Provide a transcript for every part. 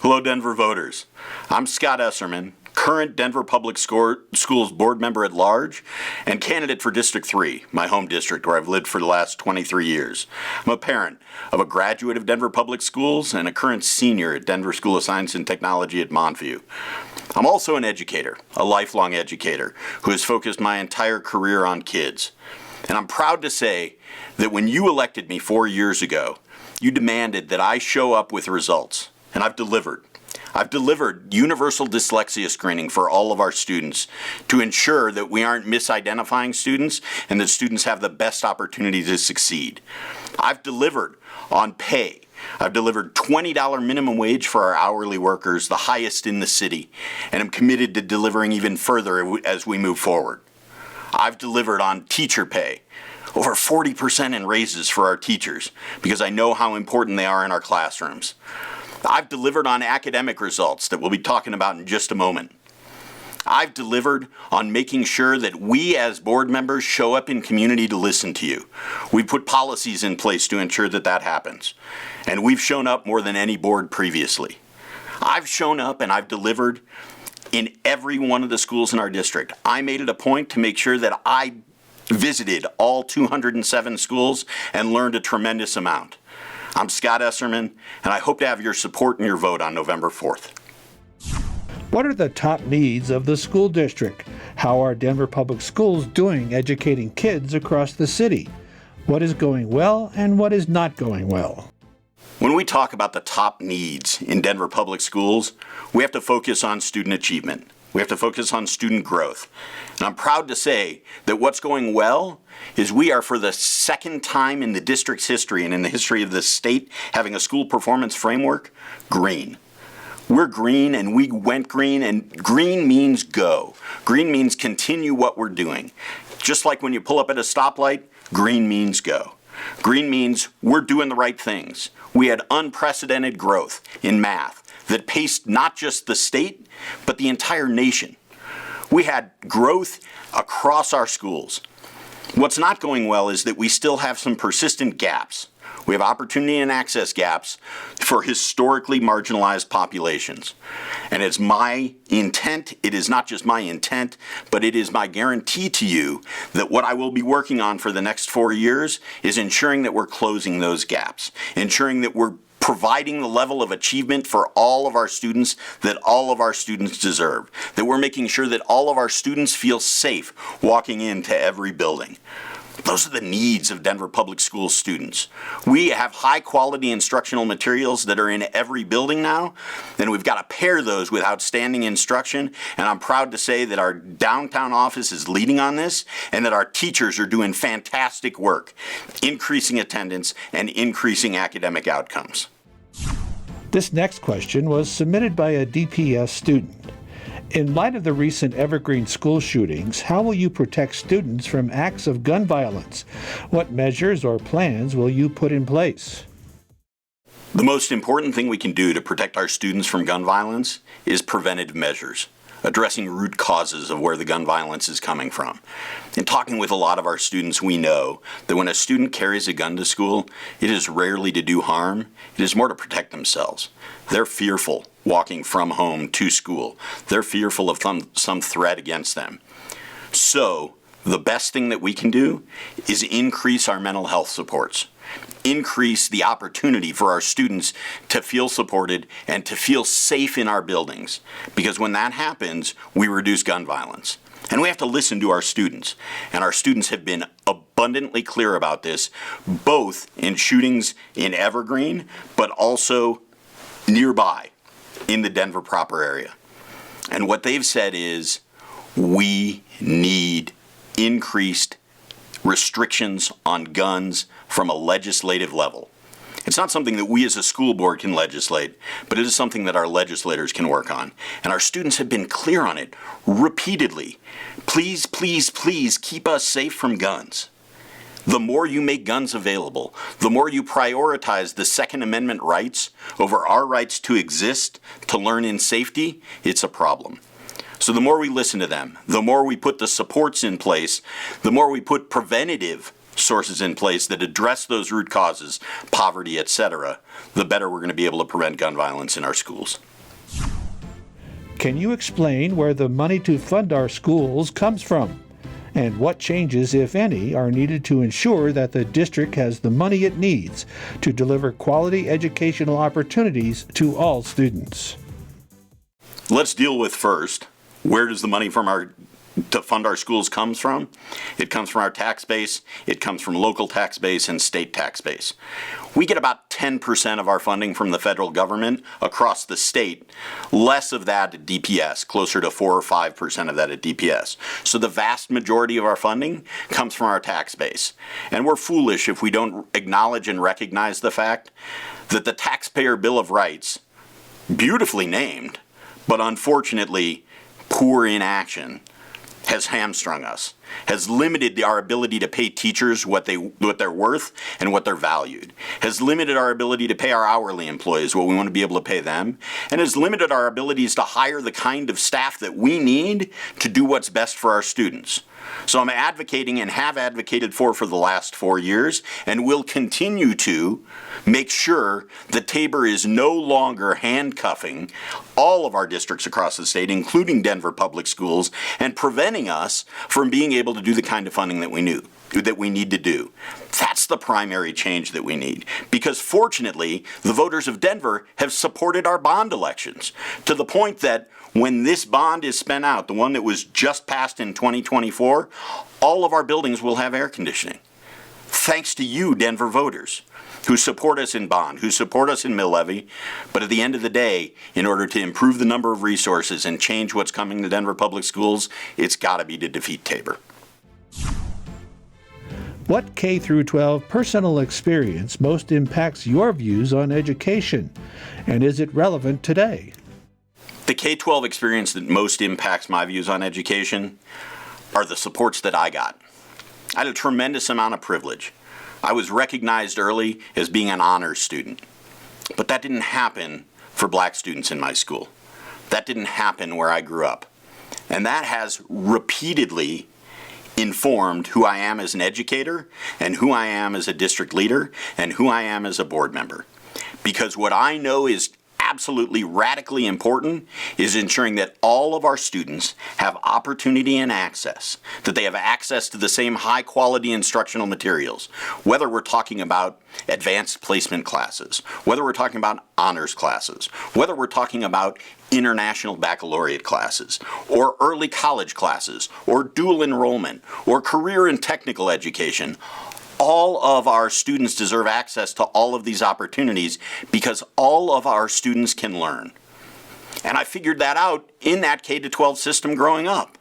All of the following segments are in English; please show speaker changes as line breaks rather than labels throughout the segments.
Hello, Denver voters. I'm Scott Esserman, current Denver Public Schools board member at large and candidate for District 3, my home district where I've lived for the last 23 years. I'm a parent of a graduate of Denver Public Schools and a current senior at Denver School of Science and Technology at Montview. I'm also an educator, a lifelong educator, who has focused my entire career on kids. And I'm proud to say that when you elected me 4 years ago, you demanded that I show up with results. And I've delivered. I've delivered universal dyslexia screening for all of our students to ensure that we aren't misidentifying students and that students have the best opportunity to succeed. I've delivered on pay. I've delivered $20 minimum wage for our hourly workers, the highest in the city, and I'm committed to delivering even further as we move forward. I've delivered on teacher pay, over 40% in raises for our teachers, because I know how important they are in our classrooms. I've delivered on academic results that we'll be talking about in just a moment. I've delivered on making sure that we as board members show up in community to listen to you. We've put policies in place to ensure that that happens. And we've shown up more than any board previously. I've shown up and I've delivered in every one of the schools in our district. I made it a point to make sure that I visited all 207 schools and learned a tremendous amount. I'm Scott Esserman, and I hope to have your support and your vote on November 4th.
What are the top needs of the school district? How are Denver Public Schools doing educating kids across the city? What is going well and what is not going well?
When we talk about the top needs in Denver Public Schools, we have to focus on student achievement. We have to focus on student growth. And I'm proud to say that what's going well is we are, for the second time in the district's history and in the history of the state, having a school performance framework, green. We're green and we went green, and green means go. Green means continue what we're doing. Just like when you pull up at a stoplight, green means go. Green means we're doing the right things. We had unprecedented growth in math that paced not just the state, but the entire nation. We had growth across our schools. What's not going well is that we still have some persistent gaps. We have opportunity and access gaps for historically marginalized populations. And it's my intent, it is not just my intent, but it is my guarantee to you that what I will be working on for the next 4 years is ensuring that we're closing those gaps, ensuring that we're providing the level of achievement for all of our students that all of our students deserve, that we're making sure that all of our students feel safe walking into every building. Those are the needs of Denver Public Schools students. We have high quality instructional materials that are in every building now, and we've got to pair those with outstanding instruction, and I'm proud to say that our downtown office is leading on this, and that our teachers are doing fantastic work, increasing attendance and increasing academic outcomes.
This next question was submitted by a DPS student. In light of the recent Evergreen school shootings, how will you protect students from acts of gun violence? What measures or plans will you put in place?
The most important thing we can do to protect our students from gun violence is preventative measures, addressing root causes of where the gun violence is coming from. In talking with a lot of our students, we know that when a student carries a gun to school, it is rarely to do harm, it is more to protect themselves. They're fearful walking from home to school. They're fearful of some threat against them. So, the best thing that we can do is increase our mental health supports. Increase the opportunity for our students to feel supported and to feel safe in our buildings. Because when that happens, we reduce gun violence. And we have to listen to our students. And our students have been abundantly clear about this, both in shootings in Evergreen, but also nearby in the Denver proper area. And what they've said is, we need increased restrictions on guns from a legislative level. It's not something that we as a school board can legislate, but it is something that our legislators can work on. And our students have been clear on it repeatedly. Please, please, please keep us safe from guns. The more you make guns available, the more you prioritize the Second Amendment rights over our rights to exist, to learn in safety, it's a problem. So the more we listen to them, the more we put the supports in place, the more we put preventative sources in place that address those root causes, poverty, etc., the better we're going to be able to prevent gun violence in our schools.
Can you explain where the money to fund our schools comes from? And what changes, if any, are needed to ensure that the district has the money it needs to deliver quality educational opportunities to all students?
Let's deal with first, where does the money to fund our schools comes from? It comes from our tax base, it comes from local tax base and state tax base. We get about 10% of our funding from the federal government across the state, less of that at DPS, closer to 4 or 5% of that at DPS. So the vast majority of our funding comes from our tax base. And we're foolish if we don't acknowledge and recognize the fact that the Taxpayer Bill of Rights, beautifully named, but unfortunately poor in action, has hamstrung us, has limited our ability to pay teachers what they're worth and what they're valued, has limited our ability to pay our hourly employees what we want to be able to pay them, and has limited our abilities to hire the kind of staff that we need to do what's best for our students. So I'm advocating and have advocated for the last 4 years and will continue to make sure that Tabor is no longer handcuffing all of our districts across the state, including Denver Public Schools, and preventing us from being able to do the kind of funding that we need to do. That's the primary change that we need, because fortunately, the voters of Denver have supported our bond elections to the point that when this bond is spent out, the one that was just passed in 2024, all of our buildings will have air conditioning. Thanks to you, Denver voters, who support us in bond, who support us in mill levy, but at the end of the day, in order to improve the number of resources and change what's coming to Denver Public Schools, it's got to be to defeat Tabor.
What K through 12 personal experience most impacts your views on education, and is it relevant today?
The K-12 experience that most impacts my views on education are the supports that I got. I had a tremendous amount of privilege. I was recognized early as being an honors student, but that didn't happen for black students in my school. That didn't happen where I grew up. And that has repeatedly informed who I am as an educator and who I am as a district leader and who I am as a board member. Because what I know is absolutely radically important is ensuring that all of our students have opportunity and access, that they have access to the same high quality instructional materials, whether we're talking about advanced placement classes, whether we're talking about honors classes, whether we're talking about international baccalaureate classes, or early college classes, or dual enrollment, or career and technical education. All of our students deserve access to all of these opportunities because all of our students can learn. And I figured that out in that K-12 system growing up.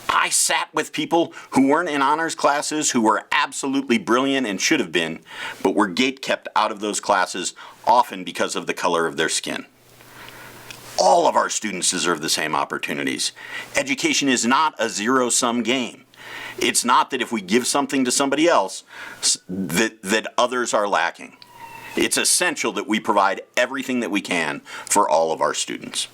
I sat with people who weren't in honors classes, who were absolutely brilliant and should have been, but were gate-kept out of those classes, often because of the color of their skin. All of our students deserve the same opportunities. Education is not a zero-sum game. It's not that if we give something to somebody else that others are lacking. It's essential that we provide everything that we can for all of our students.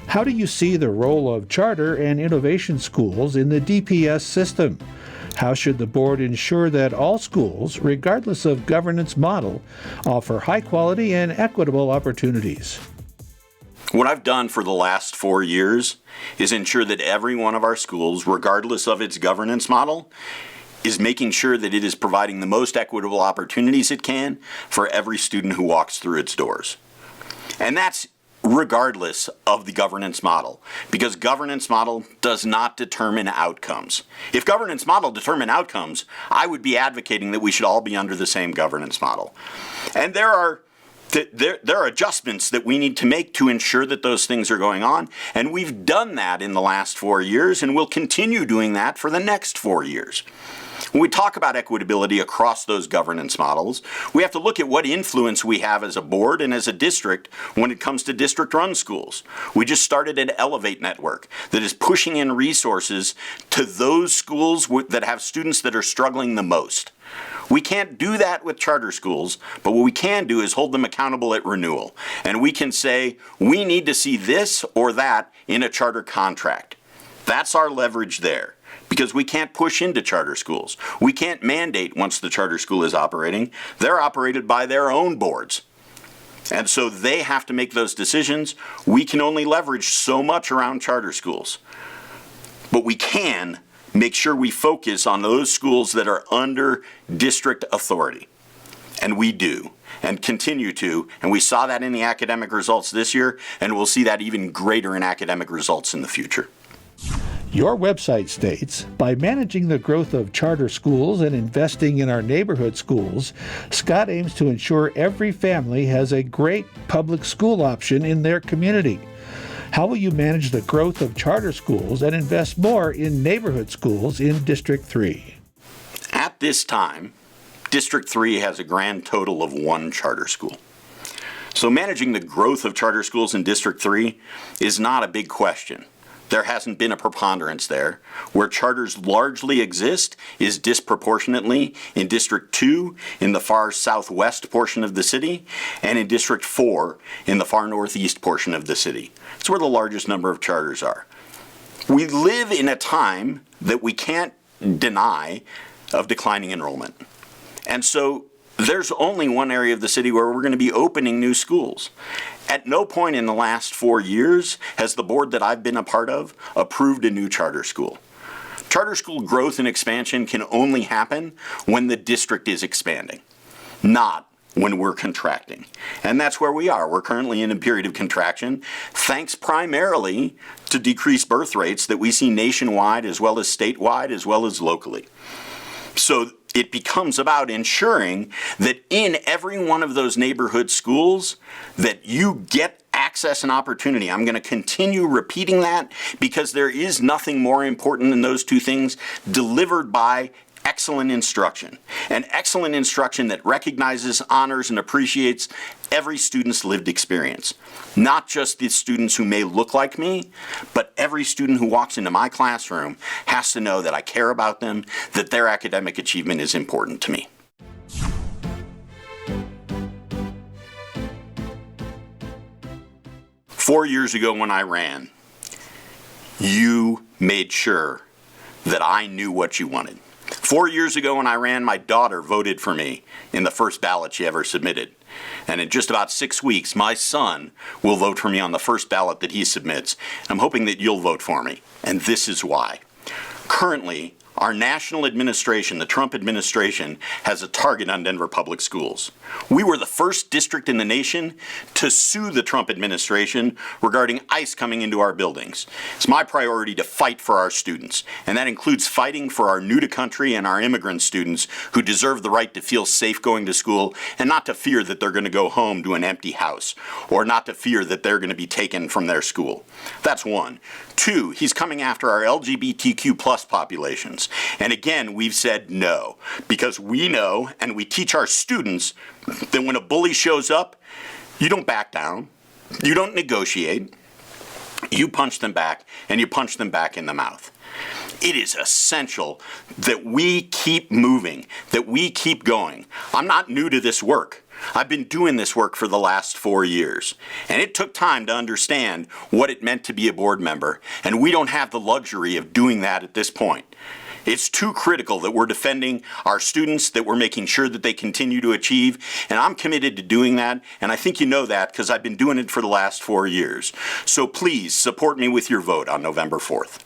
How do you see the role of charter and innovation schools in the DPS system? How should the board ensure that all schools, regardless of governance model, offer high quality and equitable opportunities?
What I've done for the last 4 years is ensure that every one of our schools, regardless of its governance model, is making sure that it is providing the most equitable opportunities it can for every student who walks through its doors. And that's regardless of the governance model, because governance model does not determine outcomes. If governance model determined outcomes, I would be advocating that we should all be under the same governance model. And there are adjustments that we need to make to ensure that those things are going on, and we've done that in the last 4 years, and we'll continue doing that for the next 4 years. When we talk about equitability across those governance models, we have to look at what influence we have as a board and as a district when it comes to district-run schools. We just started an Elevate network that is pushing in resources to those schools that have students that are struggling the most. We can't do that with charter schools, but what we can do is hold them accountable at renewal. And we can say, we need to see this or that in a charter contract. That's our leverage there, because we can't push into charter schools. We can't mandate once the charter school is operating. They're operated by their own boards. And so they have to make those decisions. We can only leverage so much around charter schools. But we can make sure we focus on those schools that are under district authority. And we do, and continue to. And we saw that in the academic results this year, and we'll see that even greater in academic results in the future.
Your website states, by managing the growth of charter schools and investing in our neighborhood schools, Scott aims to ensure every family has a great public school option in their community. How will you manage the growth of charter schools and invest more in neighborhood schools in District 3?
At this time, District 3 has a grand total of 1 charter school. So managing the growth of charter schools in District 3 is not a big question. There hasn't been a preponderance there. Where charters largely exist is disproportionately in District 2 in the far southwest portion of the city and in District 4 in the far northeast portion of the city. It's where the largest number of charters are. We live in a time that we can't deny of declining enrollment. And so there's only one area of the city where we're going to be opening new schools. At no point in the last 4 years has the board that I've been a part of approved a new charter school. Charter school growth and expansion can only happen when the district is expanding, not when we're contracting. And that's where we are. We're currently in a period of contraction, thanks primarily to decreased birth rates that we see nationwide as well as statewide as well as locally. So it becomes about ensuring that in every one of those neighborhood schools that you get access and opportunity. I'm going to continue repeating that because there is nothing more important than those two things delivered by excellent instruction. And excellent instruction that recognizes, honors, and appreciates every student's lived experience. Not just the students who may look like me, but every student who walks into my classroom has to know that I care about them, that their academic achievement is important to me. Four years ago when I ran, you made sure that I knew what you wanted. 4 years ago when I ran, my daughter voted for me in the first ballot she ever submitted. And in just about 6 weeks, my son will vote for me on the first ballot that he submits. I'm hoping that you'll vote for me. And this is why. Currently, our national administration, the Trump administration, has a target on Denver Public Schools. We were the first district in the nation to sue the Trump administration regarding ICE coming into our buildings. It's my priority to fight for our students, and that includes fighting for our new-to-country and our immigrant students who deserve the right to feel safe going to school and not to fear that they're going to go home to an empty house or not to fear that they're going to be taken from their school. That's one. Two, he's coming after our LGBTQ plus populations. And again, we've said no, because we know and we teach our students that when a bully shows up, you don't back down, you don't negotiate, you punch them back, and you punch them back in the mouth. It is essential that we keep moving, that we keep going. I'm not new to this work. I've been doing this work for the last 4 years, and it took time to understand what it meant to be a board member, and we don't have the luxury of doing that at this point. It's too critical that we're defending our students, that we're making sure that they continue to achieve, and I'm committed to doing that, and I think you know that because I've been doing it for the last 4 years. So please support me with your vote on November 4th.